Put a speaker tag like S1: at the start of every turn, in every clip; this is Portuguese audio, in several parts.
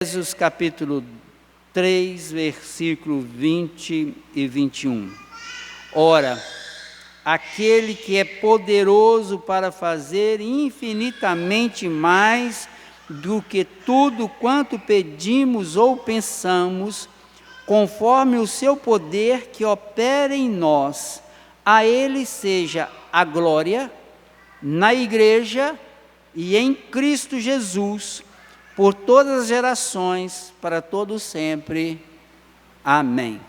S1: Efésios capítulo 3, versículo 20 e 21. Ora, aquele que é poderoso para fazer infinitamente mais do que tudo quanto pedimos ou pensamos, conforme o seu poder que opera em nós, a ele seja a glória na igreja e em Cristo Jesus, por todas as gerações, para todos sempre. Amém.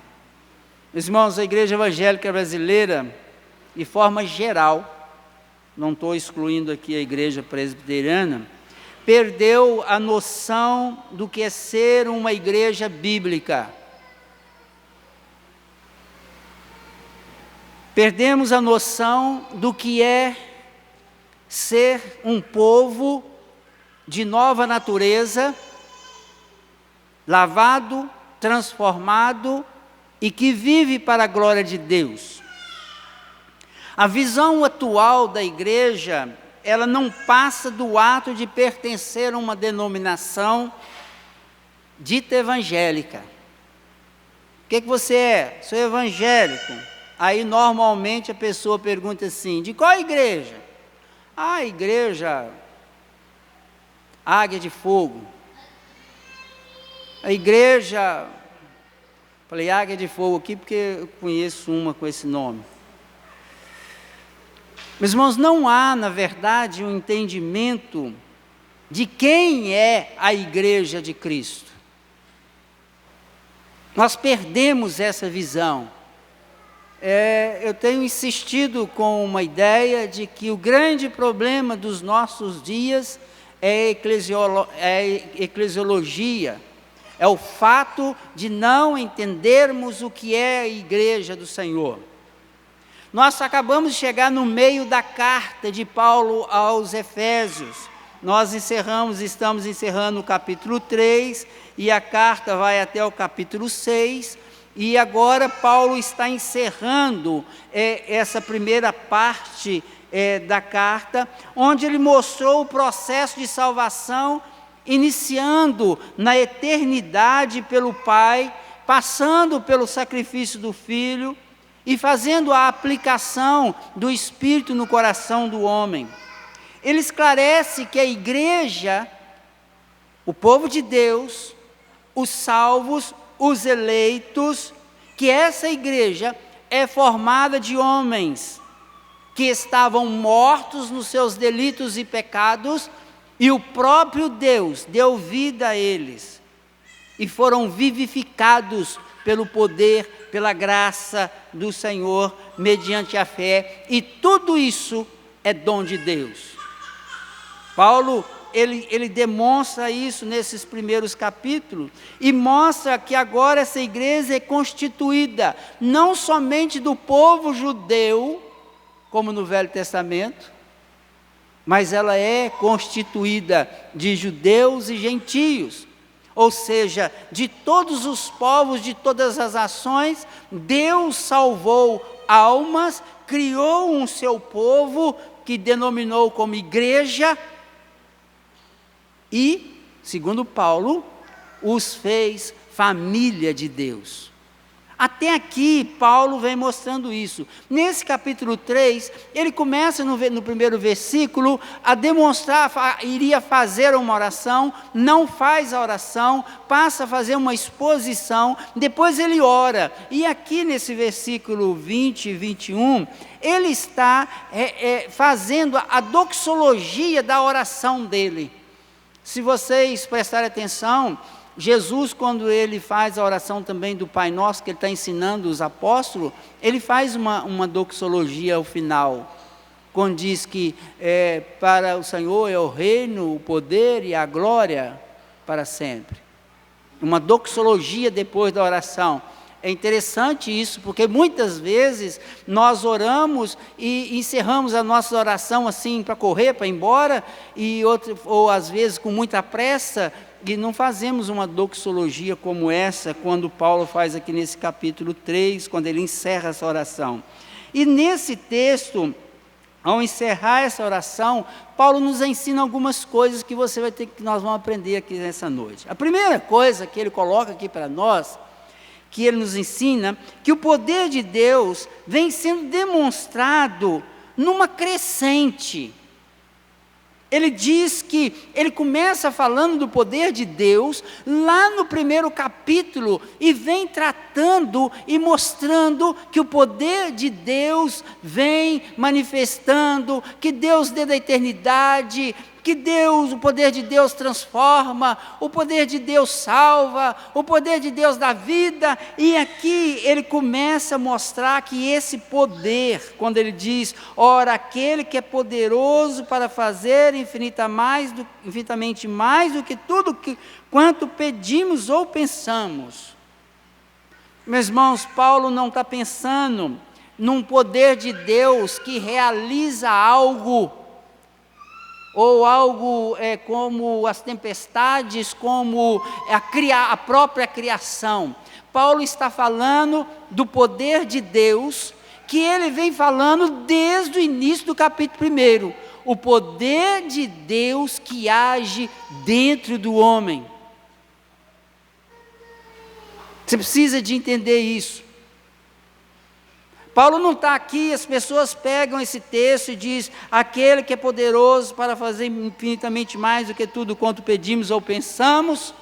S1: Meus irmãos, a Igreja Evangélica Brasileira, de forma geral, não estou excluindo aqui a Igreja Presbiteriana, perdeu a noção do que é ser uma igreja bíblica. Perdemos a noção do que é ser um povo de nova natureza, lavado, transformado e que vive para a glória de Deus. A visão atual da igreja, ela não passa do ato de pertencer a uma denominação dita evangélica. O que você é? Sou evangélico. Aí normalmente a pessoa pergunta assim, de qual igreja? A igreja Águia de Fogo. A igreja, falei Águia de Fogo aqui porque eu conheço uma com esse nome. Meus irmãos, não há, na verdade, um entendimento de quem é a igreja de Cristo. Nós perdemos essa visão. Eu tenho insistido com uma ideia de que o grande problema dos nossos dias é eclesiologia, é o fato de não entendermos o que é a igreja do Senhor. Nós acabamos de chegar no meio da carta de Paulo aos Efésios. Nós estamos encerrando o capítulo 3, e a carta vai até o capítulo 6, e agora Paulo está encerrando essa primeira parte da carta, onde ele mostrou o processo de salvação, iniciando na eternidade pelo Pai, passando pelo sacrifício do Filho, e fazendo a aplicação do Espírito no coração do homem. Ele esclarece que a igreja, o povo de Deus, os salvos, os eleitos, que essa igreja é formada de homens que estavam mortos nos seus delitos e pecados, e o próprio Deus deu vida a eles, e foram vivificados pelo poder, pela graça do Senhor, mediante a fé, e tudo isso é dom de Deus. Paulo, ele demonstra isso nesses primeiros capítulos, e mostra que agora essa igreja é constituída, não somente do povo judeu, como no Velho Testamento, mas ela é constituída de judeus e gentios, ou seja, de todos os povos, de todas as nações. Deus salvou almas, criou um seu povo, que denominou como igreja, e, segundo Paulo, os fez família de Deus. Até aqui, Paulo vem mostrando isso. Nesse capítulo 3, ele começa no primeiro versículo a demonstrar, iria fazer uma oração, não faz a oração, passa a fazer uma exposição, depois ele ora. E aqui nesse versículo 20 e 21, ele está fazendo a doxologia da oração dele. Se vocês prestarem atenção, Jesus, quando ele faz a oração também do Pai Nosso, que ele está ensinando os apóstolos, ele faz uma doxologia ao final, quando diz que para o Senhor é o reino, o poder e a glória para sempre. Uma doxologia depois da oração. É interessante isso, porque muitas vezes nós oramos e encerramos a nossa oração assim para correr, para ir embora, ou às vezes com muita pressa, e não fazemos uma doxologia como essa, quando Paulo faz aqui nesse capítulo 3, quando ele encerra essa oração. E nesse texto, ao encerrar essa oração, Paulo nos ensina algumas coisas que nós vamos aprender aqui nessa noite. A primeira coisa que ele coloca aqui para nós, que ele nos ensina, que o poder de Deus vem sendo demonstrado numa crescente. Ele diz que ele começa falando do poder de Deus lá no primeiro capítulo e vem tratando e mostrando que o poder de Deus vem manifestando, que Deus desde a eternidade, que o poder de Deus transforma, o poder de Deus salva, o poder de Deus dá vida, e aqui ele começa a mostrar que esse poder, quando ele diz, ora, aquele que é poderoso para fazer infinitamente mais do que tudo quanto pedimos ou pensamos. Meus irmãos, Paulo não está pensando num poder de Deus que realiza algo, ou algo como as tempestades, como a própria criação. Paulo está falando do poder de Deus, que ele vem falando desde o início do capítulo 1. O poder de Deus que age dentro do homem. Você precisa de entender isso. Paulo não está aqui, as pessoas pegam esse texto e diz, aquele que é poderoso para fazer infinitamente mais do que tudo quanto pedimos ou pensamos.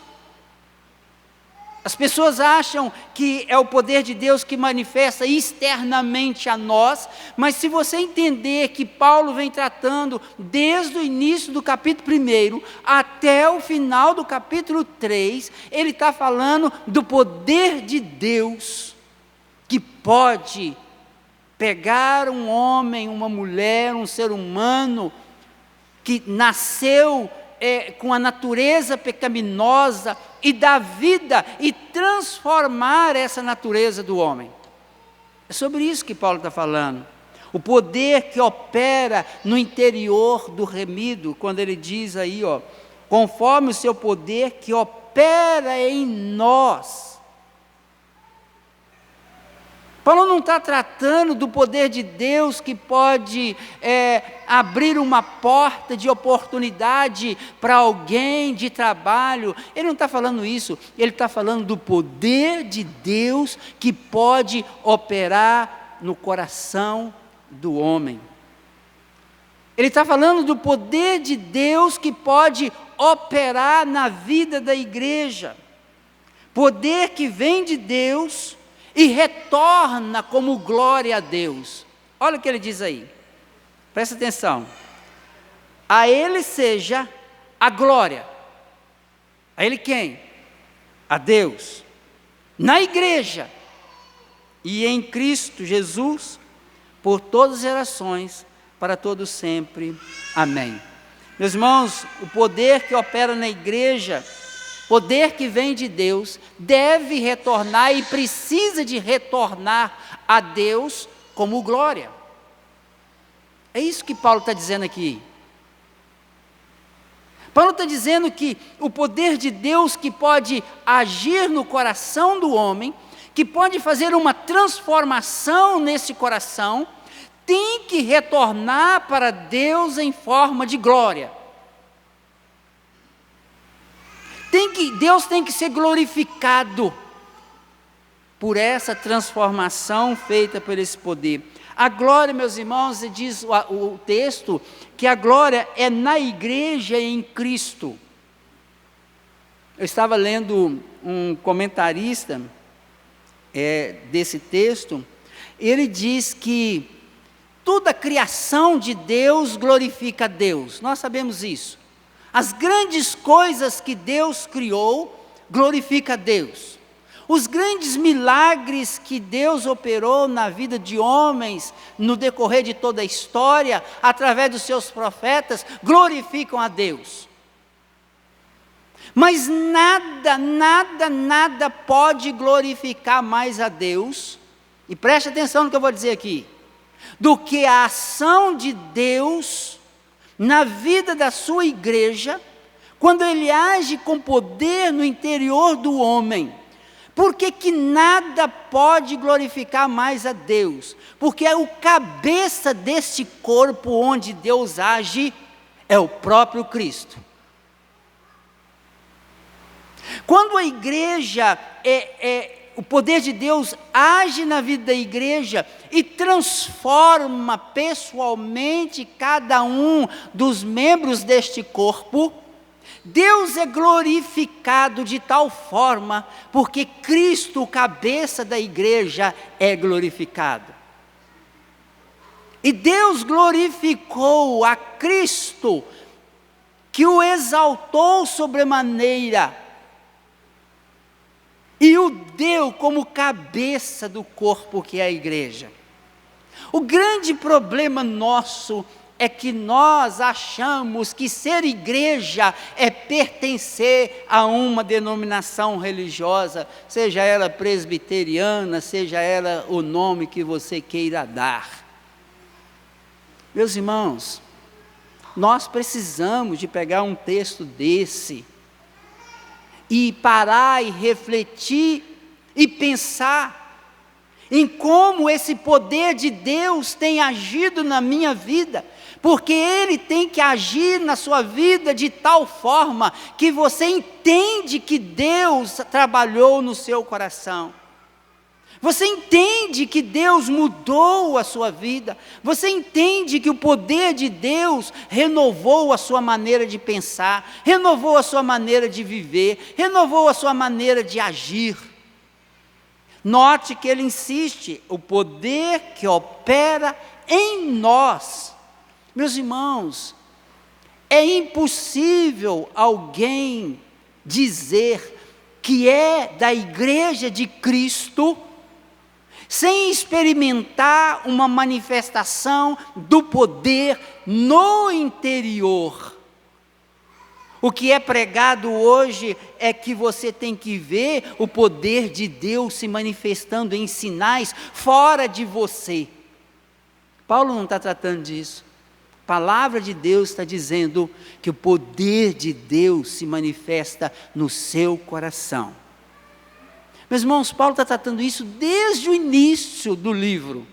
S1: As pessoas acham que é o poder de Deus que manifesta externamente a nós, mas se você entender que Paulo vem tratando desde o início do capítulo 1 até o final do capítulo 3, ele está falando do poder de Deus que pode pegar um homem, uma mulher, um ser humano que nasceu com a natureza pecaminosa e dar vida e transformar essa natureza do homem. É sobre isso que Paulo está falando. O poder que opera no interior do remido, quando ele diz aí, conforme o seu poder que opera em nós. Paulo não está tratando do poder de Deus que pode abrir uma porta de oportunidade para alguém de trabalho. Ele não está falando isso, ele está falando do poder de Deus que pode operar no coração do homem. Ele está falando do poder de Deus que pode operar na vida da igreja. Poder que vem de Deus e retorna como glória a Deus. Olha o que ele diz aí, presta atenção. A ele seja a glória. A ele quem? A Deus. Na igreja e em Cristo Jesus, por todas as gerações, para todos sempre. Amém. Meus irmãos, o poder que opera na igreja, poder que vem de Deus, deve retornar e precisa de retornar a Deus como glória. É isso que Paulo está dizendo aqui. Paulo está dizendo que o poder de Deus que pode agir no coração do homem, que pode fazer uma transformação nesse coração, tem que retornar para Deus em forma de glória. Deus tem que ser glorificado por essa transformação feita por esse poder. A glória, meus irmãos, diz o texto, que a glória é na igreja em Cristo. Eu estava lendo um comentarista desse texto, ele diz que toda a criação de Deus glorifica a Deus, nós sabemos isso. As grandes coisas que Deus criou, glorifica a Deus. Os grandes milagres que Deus operou na vida de homens, no decorrer de toda a história, através dos seus profetas, glorificam a Deus. Mas nada pode glorificar mais a Deus, e preste atenção no que eu vou dizer aqui, do que a ação de Deus na vida da sua igreja, quando Ele age com poder no interior do homem. Por que que nada pode glorificar mais a Deus? Porque é o cabeça deste corpo onde Deus age, é o próprio Cristo. Quando a igreja, o poder de Deus age na vida da igreja e transforma pessoalmente cada um dos membros deste corpo, Deus é glorificado de tal forma, porque Cristo, o cabeça da igreja, é glorificado. E Deus glorificou a Cristo, que o exaltou sobremaneira, e o deu como cabeça do corpo que é a igreja. O grande problema nosso é que nós achamos que ser igreja é pertencer a uma denominação religiosa, seja ela presbiteriana, seja ela o nome que você queira dar. Meus irmãos, nós precisamos de pegar um texto desse e parar e refletir e pensar em como esse poder de Deus tem agido na minha vida, porque Ele tem que agir na sua vida de tal forma que você entende que Deus trabalhou no seu coração. Você entende que Deus mudou a sua vida. Você entende que o poder de Deus renovou a sua maneira de pensar, renovou a sua maneira de viver, renovou a sua maneira de agir. Note que ele insiste, o poder que opera em nós. Meus irmãos, é impossível alguém dizer que é da igreja de Cristo sem experimentar uma manifestação do poder no interior. O que é pregado hoje é que você tem que ver o poder de Deus se manifestando em sinais fora de você. Paulo não está tratando disso. A palavra de Deus está dizendo que o poder de Deus se manifesta no seu coração. Meus irmãos, Paulo está tratando isso desde o início do livro.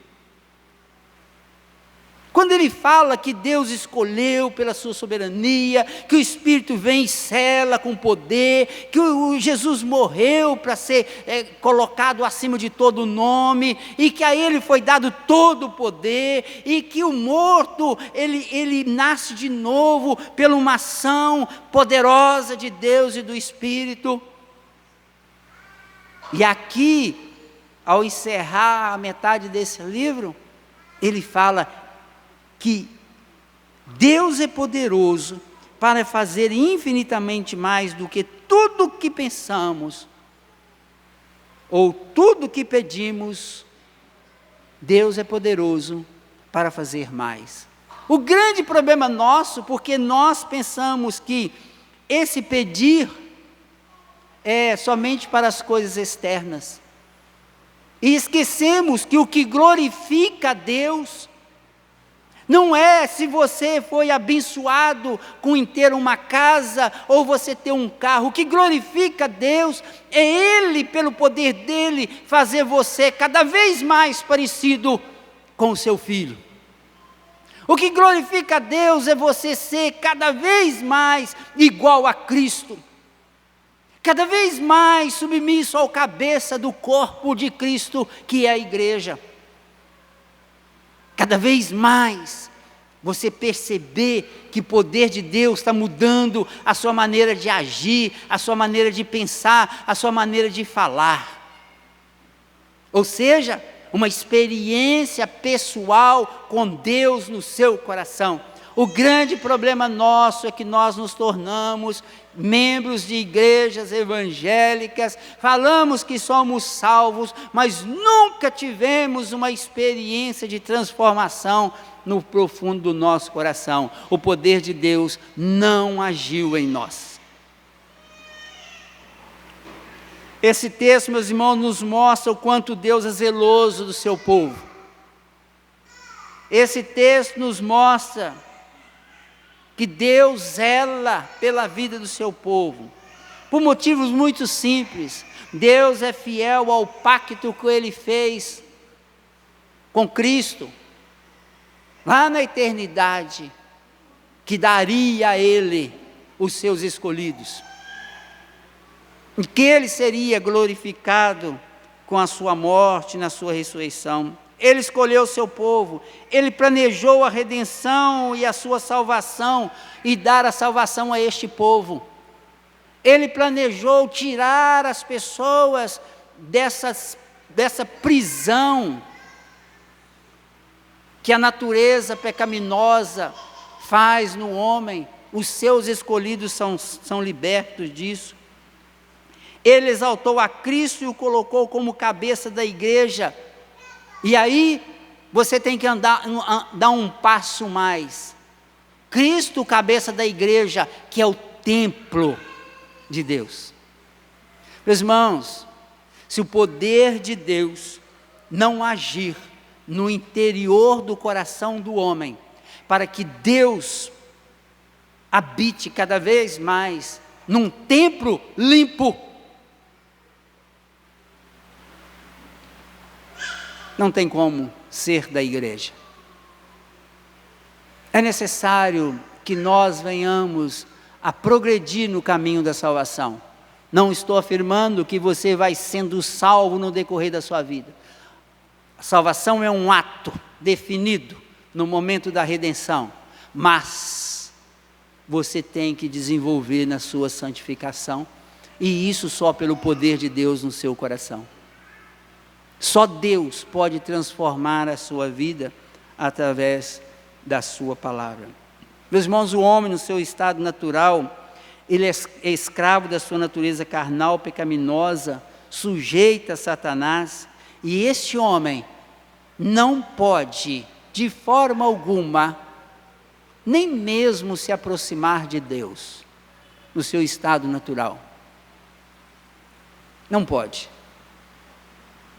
S1: Quando ele fala que Deus escolheu pela sua soberania, que o Espírito vem e sela com poder, que Jesus morreu para ser colocado acima de todo nome, e que a ele foi dado todo o poder, e que o morto, ele nasce de novo pela uma ação poderosa de Deus e do Espírito. E aqui, ao encerrar a metade desse livro, ele fala que Deus é poderoso para fazer infinitamente mais do que tudo que pensamos, ou tudo que pedimos. Deus é poderoso para fazer mais. O grande problema nosso, porque nós pensamos que esse pedir é somente para as coisas externas, e esquecemos que o que glorifica a Deus não é se você foi abençoado com ter uma casa ou você ter um carro. O que glorifica a Deus é Ele, pelo poder dEle, fazer você cada vez mais parecido com o seu Filho. O que glorifica a Deus é você ser cada vez mais igual a Cristo, cada vez mais submisso ao cabeça do corpo de Cristo, que é a igreja. Cada vez mais você perceber que o poder de Deus está mudando a sua maneira de agir, a sua maneira de pensar, a sua maneira de falar. Ou seja, uma experiência pessoal com Deus no seu coração. O grande problema nosso é que nós nos tornamos membros de igrejas evangélicas, falamos que somos salvos, mas nunca tivemos uma experiência de transformação no profundo do nosso coração. O poder de Deus não agiu em nós. Esse texto, meus irmãos, nos mostra o quanto Deus é zeloso do seu povo. Esse texto nos mostra que Deus zela pela vida do seu povo. por motivos muito simples. Deus é fiel ao pacto que Ele fez com Cristo, lá na eternidade, que daria a Ele os seus escolhidos, e que Ele seria glorificado com a sua morte, na sua ressurreição. Ele escolheu o seu povo, Ele planejou a redenção e a sua salvação, e dar a salvação a este povo. Ele planejou tirar as pessoas dessa prisão que a natureza pecaminosa faz no homem. Os seus escolhidos são libertos disso. Ele exaltou a Cristo e o colocou como cabeça da igreja. E aí, você tem que dar um passo mais. Cristo, cabeça da igreja, que é o templo de Deus. Meus irmãos, se o poder de Deus não agir no interior do coração do homem, para que Deus habite cada vez mais num templo limpo, não tem como ser da igreja. É necessário que nós venhamos a progredir no caminho da salvação. Não estou afirmando que você vai sendo salvo no decorrer da sua vida. A salvação é um ato definido no momento da redenção, mas você tem que desenvolver na sua santificação, e isso só pelo poder de Deus no seu coração. Só Deus pode transformar a sua vida através da sua palavra. Meus irmãos, o homem no seu estado natural, ele é escravo da sua natureza carnal, pecaminosa, sujeita a Satanás, e este homem não pode, de forma alguma, nem mesmo se aproximar de Deus, no seu estado natural. Não pode.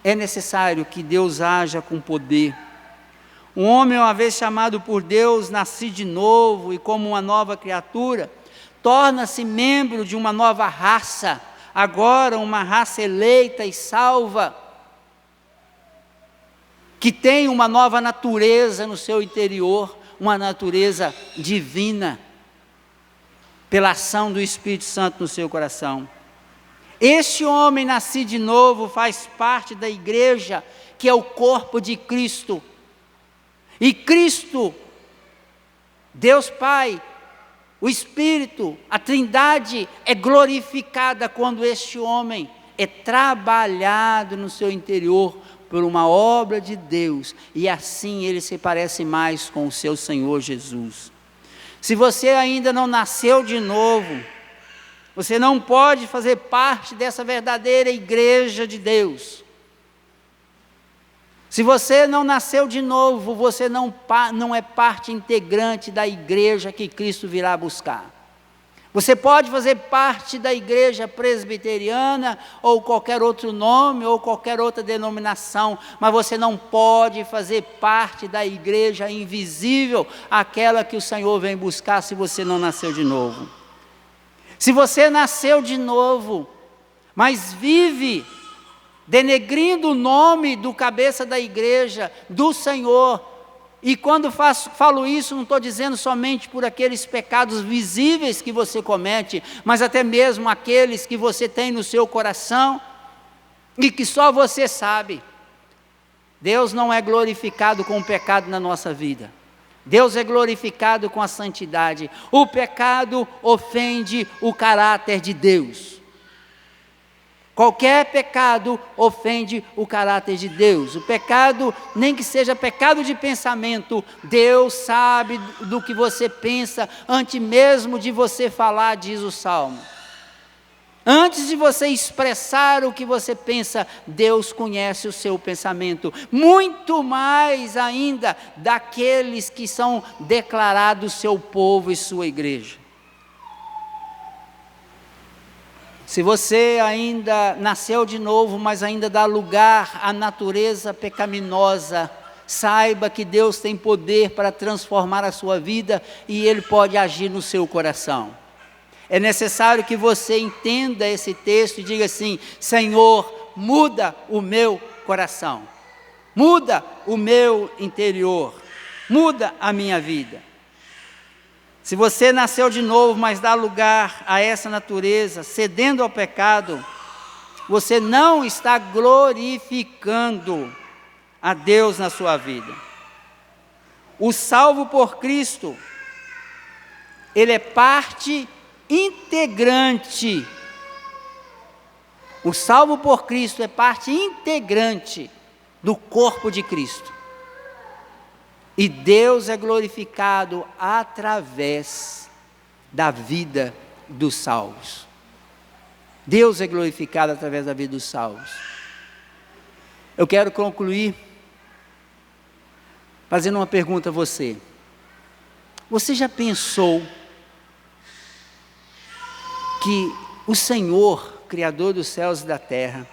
S1: É necessário que Deus haja com poder. Um homem, uma vez chamado por Deus, nasce de novo e como uma nova criatura, torna-se membro de uma nova raça, agora uma raça eleita e salva, que tem uma nova natureza no seu interior, uma natureza divina, pela ação do Espírito Santo no seu coração. Este homem nascido de novo faz parte da igreja, que é o corpo de Cristo. E Cristo, Deus Pai, o Espírito, a Trindade é glorificada quando este homem é trabalhado no seu interior por uma obra de Deus, e assim ele se parece mais com o seu Senhor Jesus. Se você ainda não nasceu de novo, você não pode fazer parte dessa verdadeira igreja de Deus. Se você não nasceu de novo, você não é parte integrante da igreja que Cristo virá buscar. Você pode fazer parte da igreja presbiteriana, ou qualquer outro nome, ou qualquer outra denominação, mas você não pode fazer parte da igreja invisível, aquela que o Senhor vem buscar, se você não nasceu de novo. Se você nasceu de novo, mas vive denegrindo o nome do cabeça da igreja, do Senhor, e quando falo isso, não estou dizendo somente por aqueles pecados visíveis que você comete, mas até mesmo aqueles que você tem no seu coração, e que só você sabe. Deus não é glorificado com o pecado na nossa vida. Deus é glorificado com a santidade. O pecado ofende o caráter de Deus. Qualquer pecado ofende o caráter de Deus. O pecado, nem que seja pecado de pensamento, Deus sabe do que você pensa, antes mesmo de você falar, diz o Salmo. Antes de você expressar o que você pensa, Deus conhece o seu pensamento. Muito mais ainda daqueles que são declarados seu povo e sua igreja. Se você ainda nasceu de novo, mas ainda dá lugar à natureza pecaminosa, saiba que Deus tem poder para transformar a sua vida e Ele pode agir no seu coração. É necessário que você entenda esse texto e diga assim: Senhor, muda o meu coração, muda o meu interior, muda a minha vida. Se você nasceu de novo, mas dá lugar a essa natureza, cedendo ao pecado, você não está glorificando a Deus na sua vida. O salvo por Cristo, ele é parte integrante. O salvo por Cristo é parte integrante do corpo de Cristo. E Deus é glorificado através da vida dos salvos. Deus é glorificado através da vida dos salvos. Eu quero concluir fazendo uma pergunta a você. Você já pensou que o Senhor, Criador dos céus e da terra,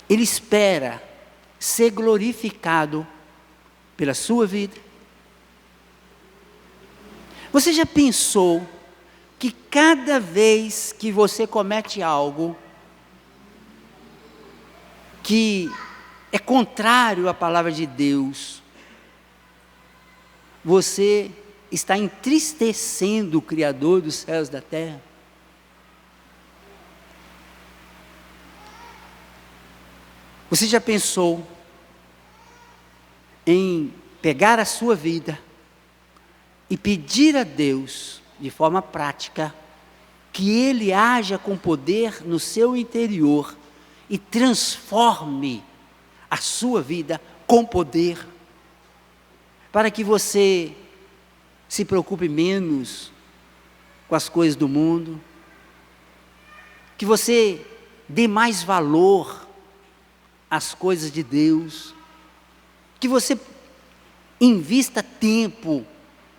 S1: Ele espera ser glorificado pela sua vida? Você já pensou que cada vez que você comete algo que é contrário à palavra de Deus, você está entristecendo o Criador dos céus e da terra? Você já pensou em pegar a sua vida e pedir a Deus, de forma prática, que Ele haja com poder no seu interior e transforme a sua vida com poder, para que você se preocupe menos com as coisas do mundo, que você dê mais valor às coisas de Deus, que você invista tempo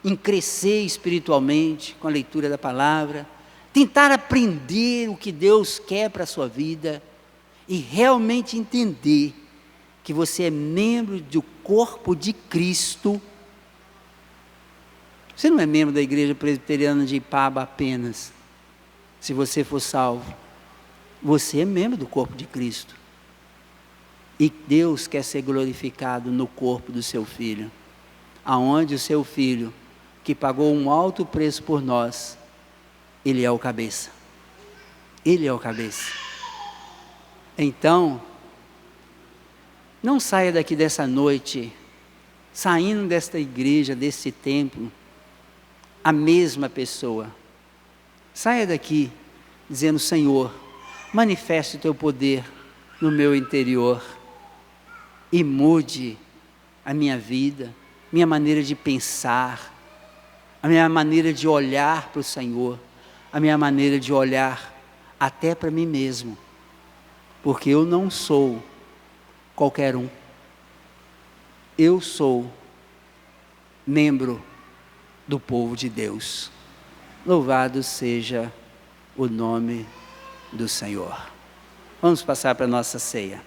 S1: em crescer espiritualmente com a leitura da palavra, tentar aprender o que Deus quer para a sua vida e realmente entender que você é membro do corpo de Cristo. Você não é membro da igreja presbiteriana de Ipaba apenas, se você for salvo. Você é membro do corpo de Cristo. E Deus quer ser glorificado no corpo do seu Filho, aonde o seu Filho, que pagou um alto preço por nós, Ele é o cabeça. Ele é o cabeça. Então, não saia daqui dessa noite, saindo desta igreja, desse templo, a mesma pessoa. Saia daqui dizendo: Senhor, manifeste o teu poder no meu interior e mude a minha vida, minha maneira de pensar, a minha maneira de olhar para o Senhor, a minha maneira de olhar até para mim mesmo, porque eu não sou qualquer um. Eu sou membro do povo de Deus. Louvado seja o nome do Senhor. Vamos passar para a nossa ceia.